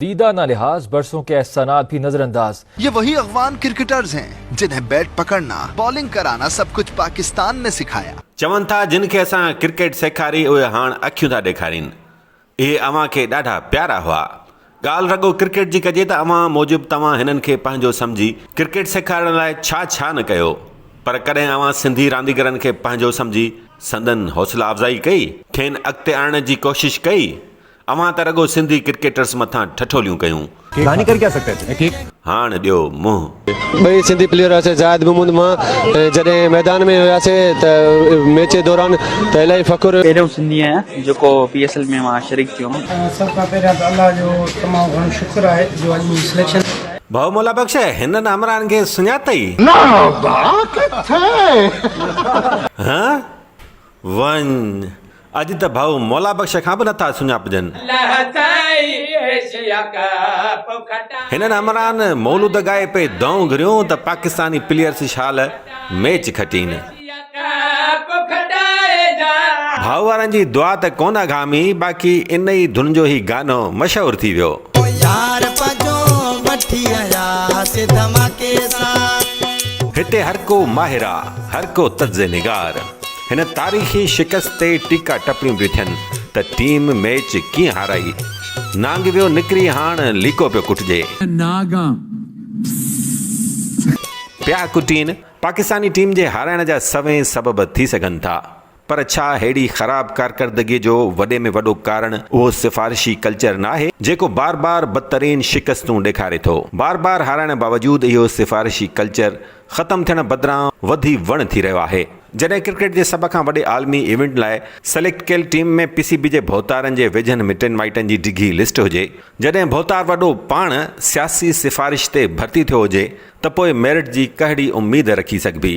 दीदा ना लिहाज बरसों के एहसानात भी नजरअंदाज। ये वही अफगान क्रिकेटर्स हैं जिन्हें बैट पकड़ना, बॉलिंग कराना सब कुछ पाकिस्तान ने सिखाया। चवन था जिनके असां क्रिकेट सेखारी उहे हाणे अखियूं था ॾेखारीनि। इहे अव्हां खे ॾाढा प्यारा हुआ। ॻाल्हि रगो क्रिकेट जी कजे त अव्हां मूजिबि तव्हां हिननि खे पंहिंजो सम्झी क्रिकेट सेखारण लाइ छा न कयो, पर कॾहिं अव्हां सिंधी रांदीगरनि खे पंहिंजो सम्झी संदन हौसला अफ़ज़ाई कई, खेनि अॻिते आणण जी कोशिशि कई। अव्हां त रगो सिंधी क्रिकेटर्स मथां ठठोलियूं कयूं। कहानी कर क्या सकते थे? हाणे ॾियो मुंहुं। ॿई सिंधी प्लेयर हुआसीं ज़ाहिद महमूद मां जॾहिं मैदान में हुआसीं त मैच जे दौरान त इलाही फ़ख़ुरु। पहिरियों सिंधी आहियां जेको PSL में मां शरीक थियो आहियां। सभ खां पहिरियां त अल्लाह जो तमामु घणो शुक्र आहे जो अॼु मुंहिंजी सिलेक्शन। भाउ मौला बख़्श हिननि हमराहनि खे सुञातई? हाँ वञ, अॼु त भाउ मौला बख़्श खां बि नथा सुञापजनि। हिननि हमराहनि मौलूद गाए पे दऊं घिरियूं त पाकिस्तानी प्लेयर्स शाल मैच खटीनि। भाउ वारनि जी दुआ त कोन घामी, बाक़ी इन ई धुन जो ई गानो मशहूर थी वियो। हिते हर को माहिरा, हर को तज़ निगार। हिन तारीख़ी शिकस्त ते टीका टपड़ियूं पियूं थियनि त टीम मैच कीअं हाराई। नांग वियो निकिरी हाणे लीको पियो कुटिजे। पिया कुटीन पाकिस्तानी टीम जे हाराइण जा सवें सबब थी सघनि था, पर छा हेड़ी ख़राब कारकर्दगी जो वॾे में वॾो कारण उहो सिफ़ारिशी कल्चर न आहे जेको बार बार बदतरीन शिकस्तूं ॾेखारे थो। बार बार हाराइण बावजूदि इहो सिफ़ारिशी कल्चर ख़तमु थियण बदिरां वधी वण थी रहियो आहे। जॾहिं क्रिकेट जे सभ खां वॾे आलमी इवेंट लाइ सेलेक्ट कयल टीम में PCB जे भोतारनि जे वेझनि मिटनि माइटनि जी डिघी लिस्ट हुजे, जॾहिं भोतार वॾो पाण सियासी सिफ़ारिश ते भर्ती थियो हुजे, त पोइ मेरिट जी कहिड़ी उमेद रखी सघिबी।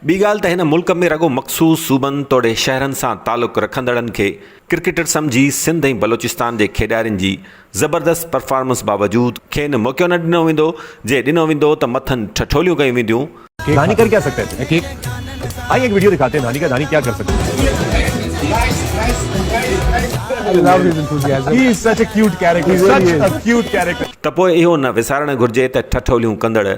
ॿी ॻाल्हि त हिन मुल्क में रगो मख़सूस सूबनि तोड़े शहरनि सां तालुक़ु रखंदड़नि खे क्रिकेटर सम्झी सिंध ऐं बलोचिस्तान जे खेॾारियुनि जी ज़बरदस्त परफॉर्मेंस बावजूदि खेनि मौक़ो न ॾिनो वेंदो। जे ॾिनो वेंदो त मथनि ठठोलियूं कयूं वेंदियूं। धानी कर क्या सकते थे? आइए एक वीडियो दिखाते हैं धानी का। धानी क्या कर सकते हैं? He is such a cute character. Such a cute character. त पोइ इहो न विसारणु घुर्जे त ठठोलियूं कंदड़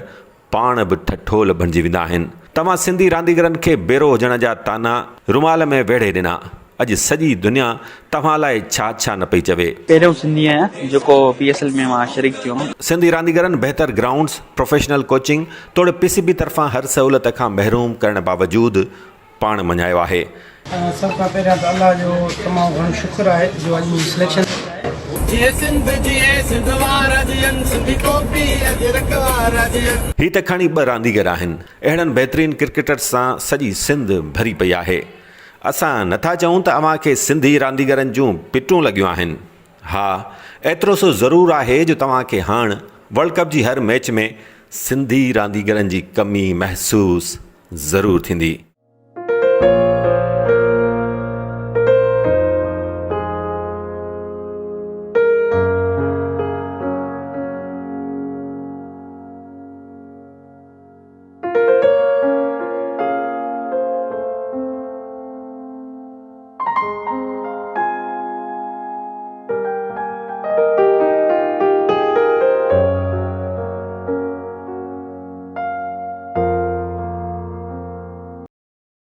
पाण बि ठठोल बणिजी वेंदा आहिनि। तव्हां सिंधी रांदीगरनि खे बेरो हुजण जा ताना रुमाल में वेढ़े ॾिना। अॼु सॼी दुनिया तव्हां लाइ छा न पई चवे। पहिरियों सिंधी आहियां जेको PSL में मां शरीक थियो आहियां। सिंधी रांदीगरनि बहितर ग्राउंड्स, प्रोफेशनल कोचिंग तोड़े PCB तरफ़ां हर सहूलियत खां महरूम करण बावजूदि पाण मञायो आहे। सभ खां पहिरियां त अल्लाह जो तमामु घणो शुक्र आहे जो अॼु मुंहिंजी सिलेक्शन। ही त खणी ॿ रांदीगर आहिनि। अहिड़नि बहितरीन क्रिकेटर्स सां सॼी सिंध भरी पई आहे। असां नथा चऊं त अव्हां खे सिंधी रांदीगरनि जूं पिटूं लॻियूं आहिनि। हा, एतिरो सो ज़रूरु आहे जो तव्हां खे हाणे वर्ल्ड कप जी हर मैच में सिंधी रांदीगरनि जी कमी महसूसु ज़रूरु थींदी।